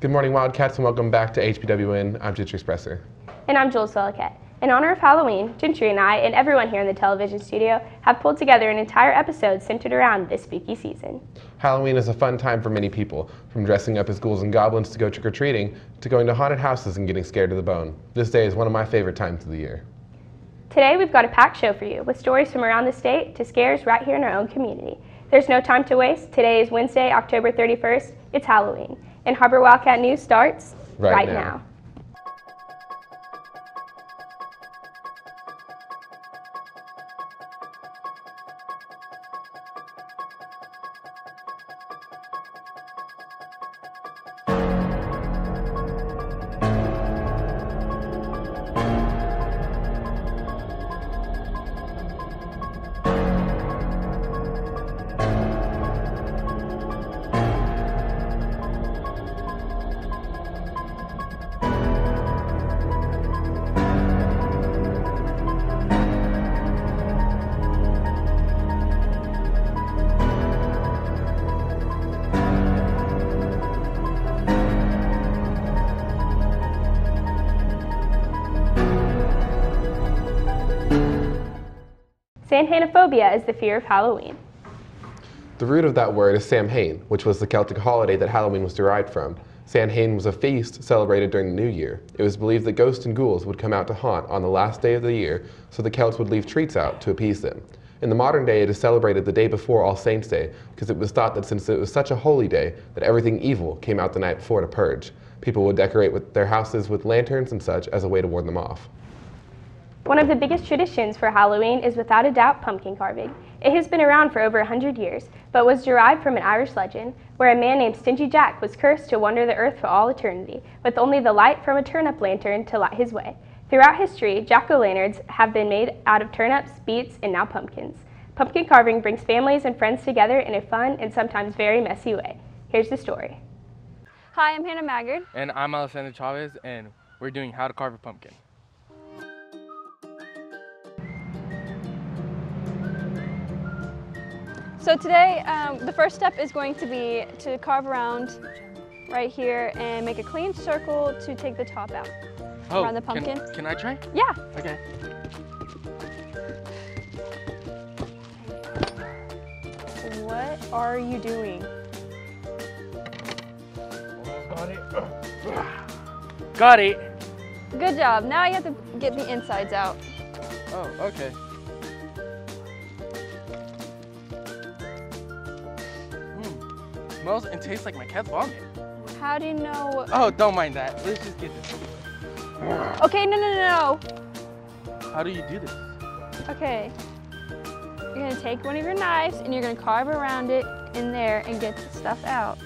Good morning, Wildcats, and welcome back to HBWN. I'm Gentry Spresser. And I'm Jules Wildcat. In honor of Halloween, Gentry and I, and everyone here in the television studio, have pulled together an entire episode centered around this spooky season. Halloween is a fun time for many people, from dressing up as ghouls and goblins to go trick-or-treating, to going to haunted houses and getting scared to the bone. This day is one of my favorite times of the year. Today we've got a packed show for you, with stories from around the state to scares right here in our own community. There's no time to waste. Today is Wednesday, October 31st. It's Halloween. And Har-Ber Wildcat News starts right now. Samhainophobia is the fear of Halloween. The root of that word is Samhain, which was the Celtic holiday that Halloween was derived from. Samhain was a feast celebrated during the New Year. It was believed that ghosts and ghouls would come out to haunt on the last day of the year, so the Celts would leave treats out to appease them. In the modern day, it is celebrated the day before All Saints' Day, because it was thought that since it was such a holy day, that everything evil came out the night before to purge. People would decorate their houses with lanterns and such as a way to ward them off. One of the biggest traditions for Halloween is without a doubt pumpkin carving. It has been around for over 100 years, but was derived from an Irish legend where a man named Stingy Jack was cursed to wander the earth for all eternity, with only the light from a turnip lantern to light his way. Throughout history, jack-o'-lanterns have been made out of turnips, beets, and now pumpkins. Pumpkin carving brings families and friends together in a fun and sometimes very messy way. Here's the story. Hi, I'm Hannah Maggard. And I'm Alessandra Chavez, and we're doing How to Carve a Pumpkin. So today, the first step is going to be to carve around right here and make a clean circle to take the top out around the pumpkin. Can I try? Yeah. Okay. What are you doing? Got it. Got it. Good job. Now you have to get the insides out. Oh, okay. Smells and tastes like my cat's vomit. How do you know? Oh, don't mind that. Let's just get this. Okay, no. How do you do this? Okay. You're gonna take one of your knives and you're gonna carve around it in there and get the stuff out.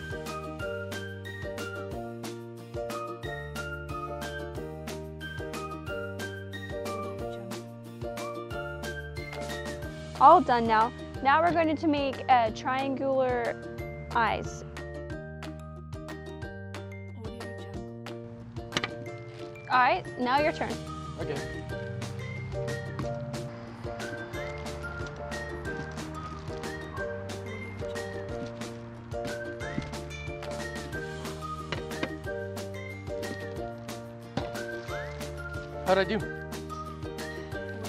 All done now. Now we're going to make a triangular eyes. All right, now your turn. Okay. How'd I do?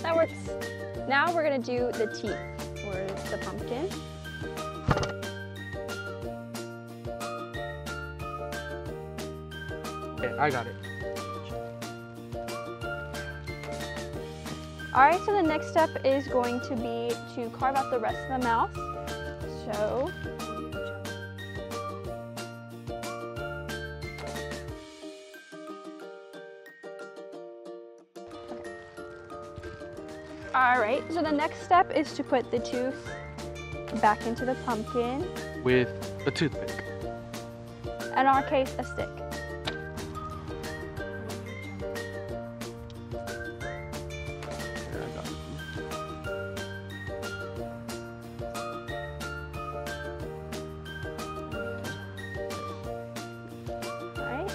That works. Now we're gonna do the teeth for the pumpkin. Okay, I got it. All right, so the next step is going to be to carve out the rest of the mouth. So, all right, so the next step is to put the tooth back into the pumpkin. With a toothpick. In our case, a stick.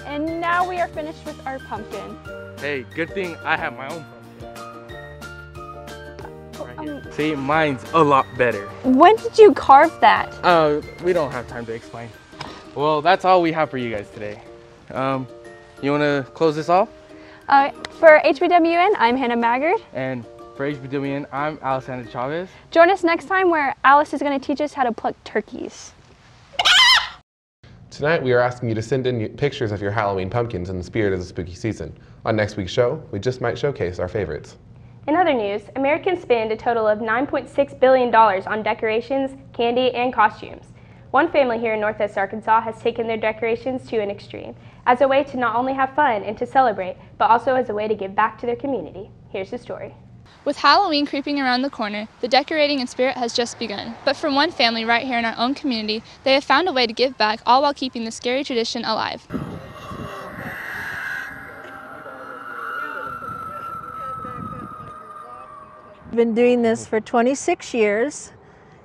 And now we are finished with our pumpkin. Hey, good thing I have my own pumpkin. Right here. See, mine's a lot better. When did you carve that? We don't have time to explain. Well, that's all we have for you guys today. You want to close this off? For HBWN, I'm Hannah Maggard. And for HBWN, I'm Alessandra Chavez. Join us next time where Alice is going to teach us how to pluck turkeys. Tonight, we are asking you to send in pictures of your Halloween pumpkins in the spirit of the spooky season. On next week's show, we just might showcase our favorites. In other news, Americans spend a total of $9.6 billion on decorations, candy, and costumes. One family here in Northwest Arkansas has taken their decorations to an extreme, as a way to not only have fun and to celebrate, but also as a way to give back to their community. Here's the story. With Halloween creeping around the corner, the decorating and spirit has just begun. But for one family right here in our own community, they have found a way to give back, all while keeping the scary tradition alive. We've been doing this for 26 years.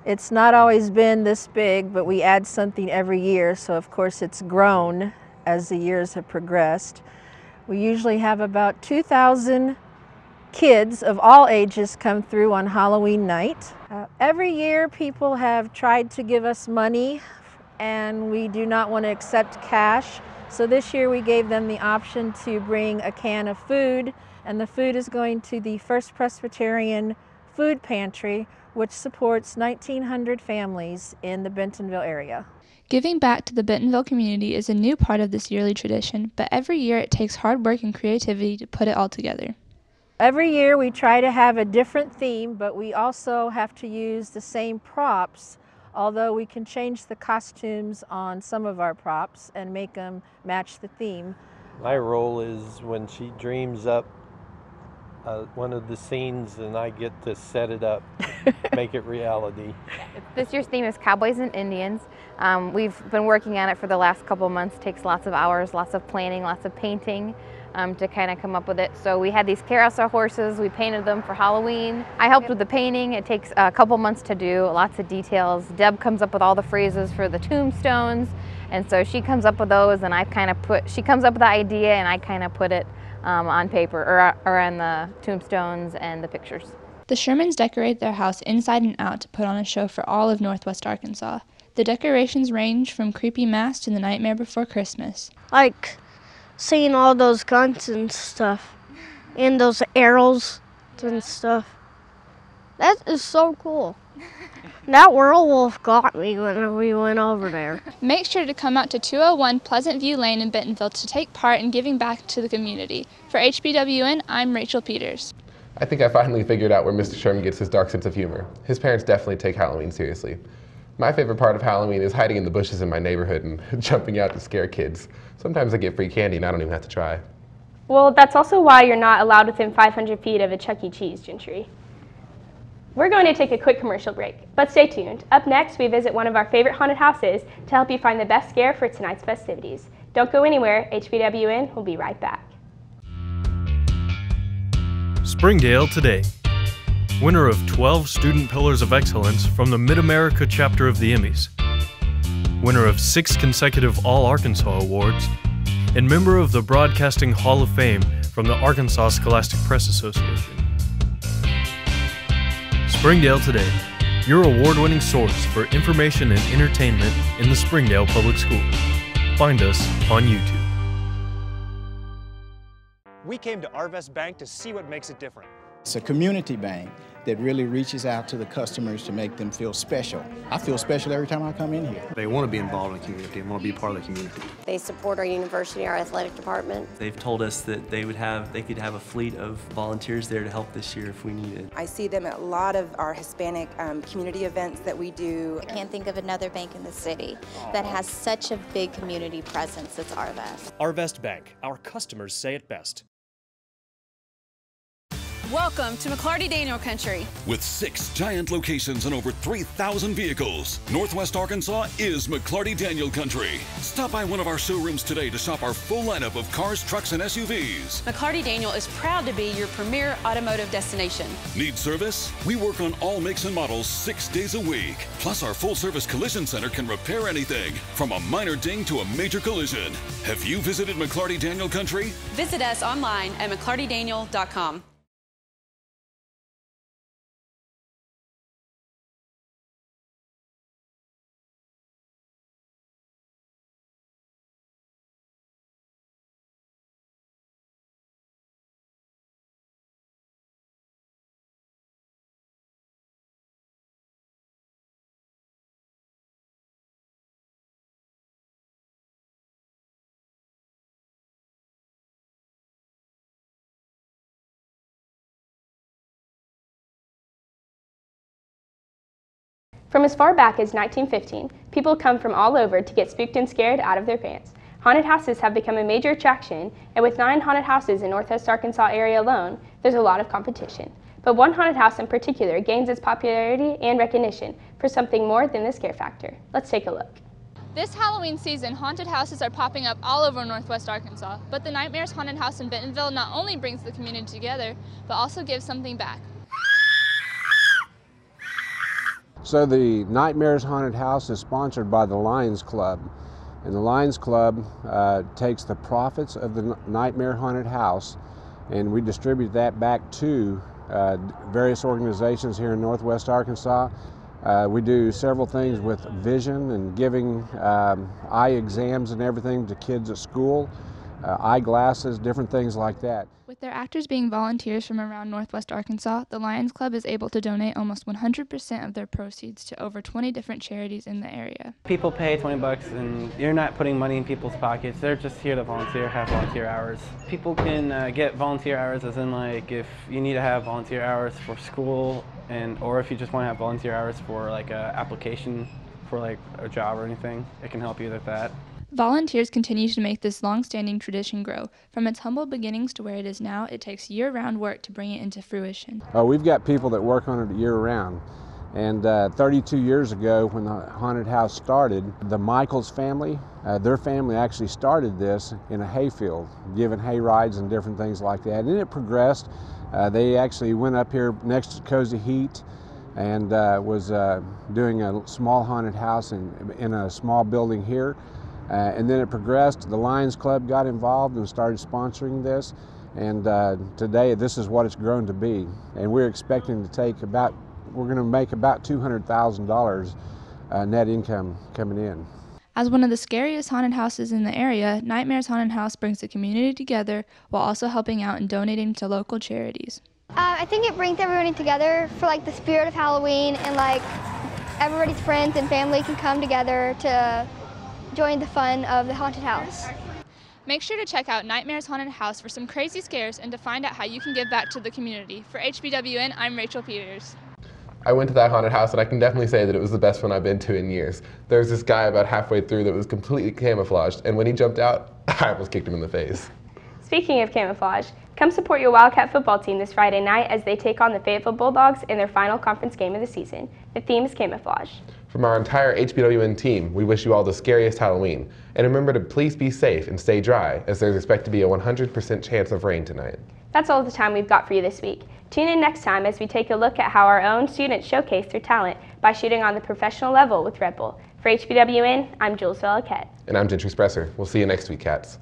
It's not always been this big, but we add something every year, so of course it's grown as the years have progressed. We usually have about 2,000 kids of all ages come through on Halloween night. Every year people have tried to give us money and we do not want to accept cash. So this year we gave them the option to bring a can of food, and the food is going to the First Presbyterian Food Pantry, which supports 1,900 families in the Bentonville area. Giving back to the Bentonville community is a new part of this yearly tradition, but every year it takes hard work and creativity to put it all together. Every year we try to have a different theme, but we also have to use the same props, although we can change the costumes on some of our props and make them match the theme. My role is when she dreams up one of the scenes and I get to set it up, make it reality. This year's theme is Cowboys and Indians. We've been working on it for the last couple of months. It takes lots of hours, lots of planning, lots of painting to kind of come up with it. So we had these carousel horses, we painted them for Halloween. I helped with the painting. It takes a couple months to do, lots of details. Deb comes up with all the phrases for the tombstones, and so she comes up with those, and she comes up with the idea and I kind of put it on paper or on the tombstones and the pictures. The Shermans decorate their house inside and out to put on a show for all of Northwest Arkansas. The decorations range from creepy masks to the Nightmare Before Christmas. Like seeing all those guns and stuff, and those arrows and stuff. That is so cool. That werewolf got me when we went over there. Make sure to come out to 201 Pleasant View Lane in Bentonville to take part in giving back to the community. For HBWN, I'm Rachel Peters. I think I finally figured out where Mr. Sherman gets his dark sense of humor. His parents definitely take Halloween seriously. My favorite part of Halloween is hiding in the bushes in my neighborhood and jumping out to scare kids. Sometimes I get free candy and I don't even have to try. Well, that's also why you're not allowed within 500 feet of a Chuck E. Cheese, Gentry. We're going to take a quick commercial break, but stay tuned. Up next, we visit one of our favorite haunted houses to help you find the best scare for tonight's festivities. Don't go anywhere. HBWN will be right back. Springdale Today. Winner of 12 Student Pillars of Excellence from the Mid-America chapter of the Emmys. Winner of 6 consecutive All-Arkansas Awards, and member of the Broadcasting Hall of Fame from the Arkansas Scholastic Press Association. Springdale Today, your award-winning source for information and entertainment in the Springdale Public Schools. Find us on YouTube. We came to Arvest Bank to see what makes it different. It's a community bank that really reaches out to the customers to make them feel special. I feel special every time I come in here. They want to be involved in the community and want to be part of the community. They support our university, our athletic department. They've told us that they could have a fleet of volunteers there to help this year if we needed. I see them at a lot of our Hispanic community events that we do. I can't think of another bank in the city that has such a big community presence as Arvest. Arvest Bank, our customers say it best. Welcome to McClarty Daniel Country. With 6 giant locations and over 3,000 vehicles, Northwest Arkansas is McClarty Daniel Country. Stop by one of our showrooms today to shop our full lineup of cars, trucks, and SUVs. McClarty Daniel is proud to be your premier automotive destination. Need service? We work on all makes and models 6 days a week. Plus, our full-service collision center can repair anything, from a minor ding to a major collision. Have you visited McClarty Daniel Country? Visit us online at mcclartydaniel.com. From as far back as 1915, people come from all over to get spooked and scared out of their pants. Haunted houses have become a major attraction, and with 9 haunted houses in Northwest Arkansas area alone, there's a lot of competition. But one haunted house in particular gains its popularity and recognition for something more than the scare factor. Let's take a look. This Halloween season, haunted houses are popping up all over Northwest Arkansas, but the Nightmares Haunted House in Bentonville not only brings the community together, but also gives something back. So the Nightmares Haunted House is sponsored by the Lions Club. And the Lions Club takes the profits of the Nightmare Haunted House, and we distribute that back to various organizations here in Northwest Arkansas. We do several things with vision and giving eye exams and everything to kids at school, eyeglasses, different things like that. With their actors being volunteers from around Northwest Arkansas, the Lions Club is able to donate almost 100% of their proceeds to over 20 different charities in the area. People pay $20 and you're not putting money in people's pockets. They're just here to volunteer, have volunteer hours. People can get volunteer hours as in like if you need to have volunteer hours for school or if you just want to have volunteer hours for like an application for like a job or anything, it can help you with that. Volunteers continue to make this long-standing tradition grow. From its humble beginnings to where it is now, it takes year-round work to bring it into fruition. We've got people that work on it year-round. And 32 years ago when the haunted house started, the Michaels family, their family actually started this in a hayfield, giving hay rides and different things like that. And it progressed. They actually went up here next to Cozy Heat and was doing a small haunted house in a small building here. And then it progressed. The Lions Club got involved and started sponsoring this. And today, this is what it's grown to be. And we're expecting to we're going to make about $200,000 net income coming in. As one of the scariest haunted houses in the area, Nightmares Haunted House brings the community together while also helping out and donating to local charities. I think it brings everybody together for like the spirit of Halloween, and like everybody's friends and family can come together to join the fun of the haunted house. Make sure to check out Nightmares Haunted House for some crazy scares and to find out how you can give back to the community. For HBWN, I'm Rachel Peters. I went to that haunted house and I can definitely say that it was the best one I've been to in years. There was this guy about halfway through that was completely camouflaged, and when he jumped out, I almost kicked him in the face. Speaking of camouflage, come support your Wildcat football team this Friday night as they take on the Fayetteville Bulldogs in their final conference game of the season. The theme is camouflage. From our entire HBWN team, we wish you all the scariest Halloween. And remember to please be safe and stay dry, as there's expected to be a 100% chance of rain tonight. That's all the time we've got for you this week. Tune in next time as we take a look at how our own students showcase their talent by shooting on the professional level with Red Bull. For HBWN, I'm Jules and Gentry. And I'm Gentry Spresser. We'll see you next week, Cats.